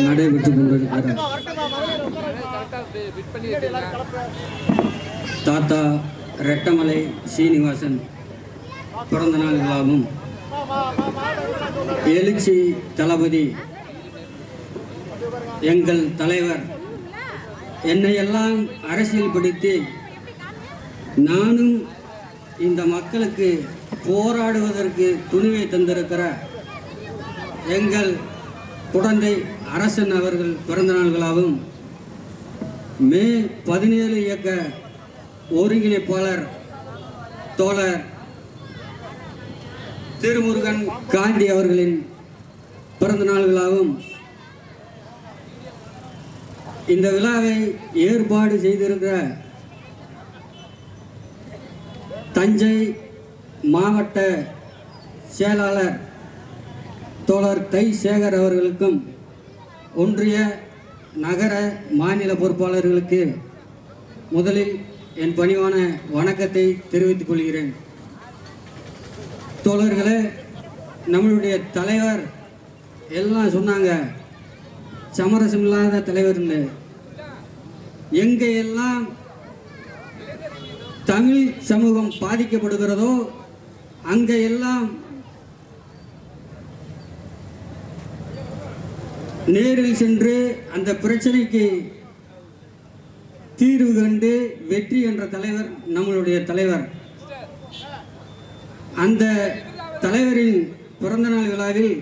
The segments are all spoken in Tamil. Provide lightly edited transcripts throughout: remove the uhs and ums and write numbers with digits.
நடைபெற்றுக் கொண்டிருக்கிறார். தாத்தா ரெட்டமலை சீனிவாசன் பிறந்த நாள் விழாவும், எழுச்சி தளபதி எங்கள் தலைவர் என்னையெல்லாம் அரசியல் படுத்தி நானும் இந்த மக்களுக்கு போராடுவதற்கு துணிவை தந்திருக்கிற எங்கள் குடந்தை அரசன் அவர்கள் பிறந்த நாள்களாகவும், மே 17 இயக்க ஒருங்கிணைப்பாளர் தோழர் திருமுருகன் காந்தி அவர்களின் பிறந்த நாள்களாகவும், இந்த விழாவை ஏற்பாடு செய்திருக்கிற தஞ்சை மாவட்ட செயலாளர் தோழர் தை சேகர் அவர்களுக்கும், ஒன்றிய நகர மாநில பொறுப்பாளர்களுக்கு முதலில் என் பணிவான வணக்கத்தை தெரிவித்துக் கொள்கிறேன். தோழர்களே, நம்மளுடைய தலைவர் எல்லாம் சொன்னாங்க, சமரசம் இல்லாத தலைவர்னு. எங்கே எல்லாம் தமிழ் சமூகம் பாதிக்கப்படுகிறதோ அங்கே எல்லாம் நேரில் சென்று அந்த பிரச்சனைக்கு தீர்வு கண்டு வெற்றி என்ற தலைவர் நம்மளுடைய தலைவர். அந்த தலைவரின் பிறந்தநாள் விழாவில்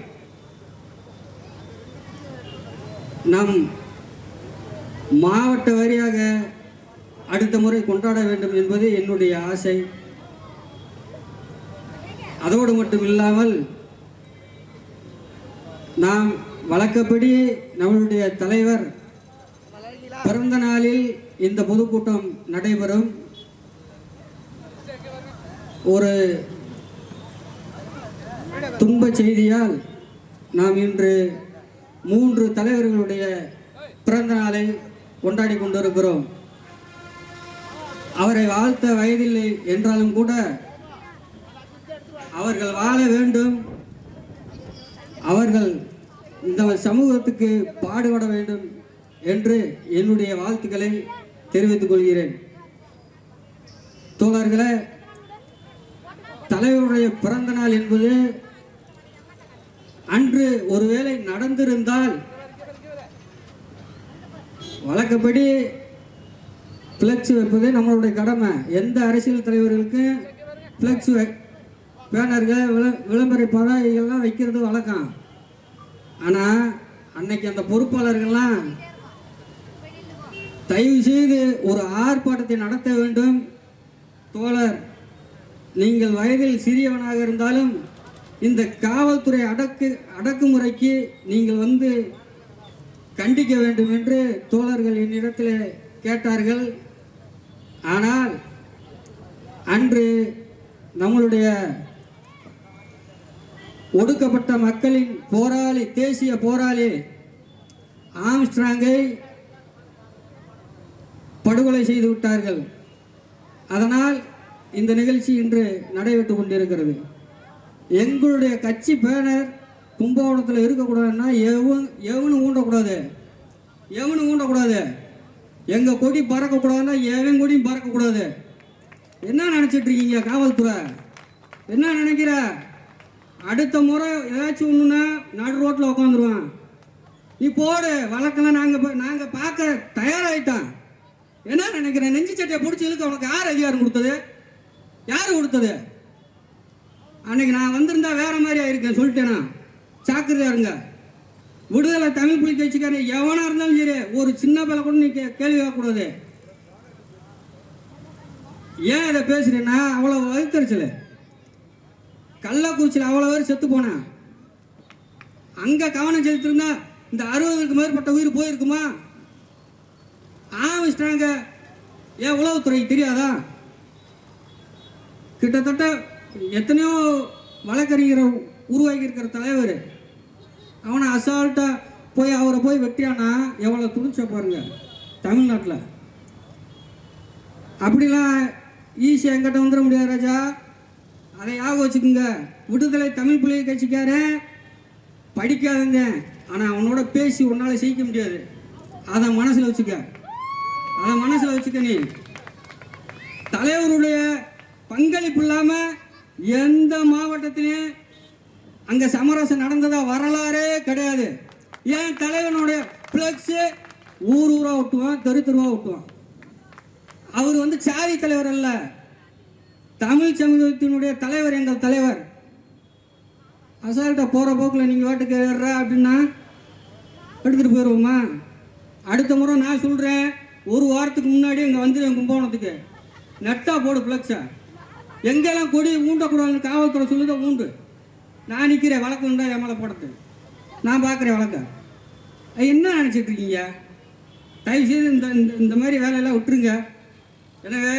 நம் மாவட்ட வாரியாக அடுத்த முறை கொண்டாட வேண்டும் என்பது என்னுடைய ஆசை. அதோடு மட்டும் இல்லாமல், நாம் வழக்கப்படி நம்மளுடைய தலைவர் பிறந்த நாளில் இந்த பொதுக்கூட்டம் நடைபெறும். ஒரு துன்ப செய்தியால் நாம் இன்று 3 தலைவர்களுடைய பிறந்த நாளை கொண்டாடி கொண்டிருக்கிறோம். அவரை வாழ்த்த வயதில்லை என்றாலும் கூட அவர்கள் வாழ வேண்டும், அவர்கள் இந்த சமூகத்துக்கு பாடுபட வேண்டும் என்று என்னுடைய வாழ்த்துக்களை தெரிவித்துக் கொள்கிறேன். தோழர்களே, தலைவருடைய பிறந்த நாள் என்பது அன்று ஒருவேளை நடந்திருந்தால் வழக்கப்படி பிளக்ஸ் வைப்பது நம்மளுடைய கடமை. எந்த அரசியல் தலைவர்களுக்கு பிளக்ஸ் பேனர்கள் விளம்பர பதாகைகள்லாம் வைக்கிறது வழக்கம். ஆனால் அன்னைக்கு அந்த பொறுப்பாளர்கள்லாம் தயவு செய்து ஒரு ஆர்ப்பாட்டத்தை நடத்த வேண்டும். தோழர், நீங்கள் வயதில் சிறியவனாக இருந்தாலும் இந்த காவல்துறை அடக்குமுறைக்கு நீங்கள் வந்து கண்டிக்க வேண்டும் என்று தோழர்கள் என்னிடத்தில் கேட்டார்கள். ஆனால் அன்று நம்மளுடைய ஒடுக்கப்பட்ட மக்களின் போராளி, தேசிய போராளி ஆம்ஸ்ட்ராங்கை படுகொலை செய்து விட்டார்கள். அதனால் இந்த நிகழ்ச்சி இன்று நடைபெற்றுக் கொண்டிருக்கிறது. எங்களுடைய கட்சி பேனர் கும்பகோணத்தில் இருக்கக்கூடாதுன்னா எவனும் ஊண்டக்கூடாது. எங்கள் கொடி பறக்கக்கூடாதுன்னா எவன் கொடியும் பறக்கக்கூடாது. என்ன நினச்சிட்டு இருக்கீங்க காவல்துறை? என்ன நினைக்கிற? அடுத்த முறை ஏதாச்சும் ஒன்றுன்னா நடு ரோட்டில் உட்காந்துருவான். நீ போடு வழக்கெல்லாம் நாங்கள் பார்க்க தயாராகிட்டோம். என்ன நினைக்கிறேன்? நெஞ்சு சட்டையை பிடிச்சி இழுக்க உனக்கு யார் அதிகாரம் கொடுத்தது? யார் கொடுத்தது? அன்னைக்கு நான் வந்திருந்தா வேற மாதிரி ஆயிருக்கேன், சொல்லிட்டேனா? ஜாக்கிரதையா இருங்க. விடுதலை தமிழ் புலி கட்சிக்காரன் எவனா இருந்தாலும் சரி, ஒரு சின்ன பிள்ளை கூட நீ கேள்வி கேட்கக்கூடாது. ஏன் இதை பேசுறேன்னா, அவ்வளோ வகுத்தறிச்சல். கள்ளக்குறிச்சியில் அவ்வளோ பேர் செத்து போனேன். அங்கே கவனம் செலுத்திருந்தா இந்த 60க்கு மேற்பட்ட உயிர் போயிருக்குமா? ஆரம்பிச்சிட்டாங்க. ஏன் உளவுத்துறைக்கு தெரியாதா? கிட்டத்தட்ட எத்தனையோ வழக்கறிஞரை உருவாக்கி இருக்கிற தலைவர் அவனை அசால்ட்டாக அவரை போய் வெட்டியானா எவ்வளோ துணிச்ச பாருங்க தமிழ்நாட்டில். அப்படிலாம் ஈஸியாக எங்கிட்ட வந்துட முடியாது ராஜா. அதை யாக வச்சுக்கோங்க. விடுதலை தமிழ் புலி கட்சிக்காரன் படிக்காதங்க, ஆனால் அவனோட பேசி உன்னால் ஜெயிக்க முடியாது. அதை மனசில் வச்சுக்க, அதை மனசில் வச்சுக்க. நீ தலைவருடைய பங்களிப்பு இல்லாமல் எந்த மாவட்டத்திலையும் அங்கே சமரசம் நடந்ததா வரலாறே கிடையாது. ஏன் தலைவனுடைய ஃப்ளெக்ஸு ஊர் ஊராக ஒட்டுவான், தெரு தெருவாக ஒட்டுவான். அவர் சாதி தலைவர் அல்ல, தமிழ் சமூகத்தினுடைய தலைவர், எங்கள் தலைவர். அசால்ட்டாக போகிற போக்கில் நீங்கள் வாட்டுக்கு ஏறுற அப்படின்னா எடுத்துகிட்டு போயிடுவோமா? அடுத்த முறை நான் சொல்கிறேன், ஒரு வாரத்துக்கு முன்னாடி இங்கே வந்துடுவேன் கும்பகோணத்துக்கு. நெட்டாக போடு ஃப்ளெக்ஸை. எங்கெல்லாம் கொடி ஊண்டக்கூடாதுன்னு காவல்துறை சொல்லுதோ ஊண்டு. நான் நிற்கிறேன், வழக்கு உண்டா என் மேலே போடுறது, நான் பார்க்குறேன் வழக்க. என்ன நினச்சிட்டு இருக்கீங்க? தயவுசெய்து இந்த மாதிரி வேலையெல்லாம் விட்டுருங்க. எனவே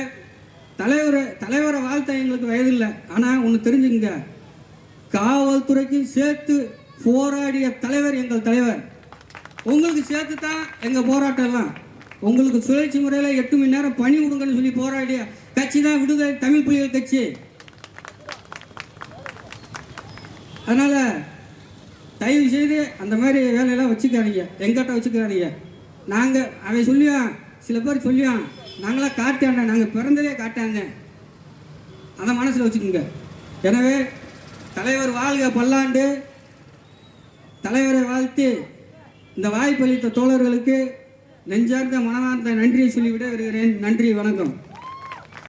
தலைவரை வாழ்த்த எங்களுக்கு வயதில்லை. ஆனால் ஒன்று தெரிஞ்சுங்க, காவல்துறைக்கு சேர்த்து போராடிய தலைவர் எங்கள் தலைவர். உங்களுக்கு சேர்த்து தான் எங்கள் போராட்டம் எல்லாம். உங்களுக்கு சுழற்சி முறையில் 8 மணி நேரம் பணி கொடுங்கன்னு சொல்லி போராடிய கட்சி தான் விடுதலை தமிழ் புலிகள் கட்சி. அதனால் தயவு செய்து அந்த மாதிரி வேலையெல்லாம் வச்சுக்காதீங்க, எங்கிட்ட வச்சுக்காதீங்க. நாங்கள் அவன் சொல்லுவான், சில பேர் சொல்லுவான், நாங்களாம் காட்டாண்ட, நாங்கள் பிறந்ததே காட்டாங்க. அதை மனசில் வச்சுக்கோங்க. எனவே தலைவர் வாழ்க பல்லாண்டு. தலைவரை வாழ்த்து இந்த வாய்ப்பளித்த தோழர்களுக்கு நெஞ்சார்ந்த மனமார்ந்த நன்றியை சொல்லிவிட வருகிறேன். நன்றி, வணக்கம்.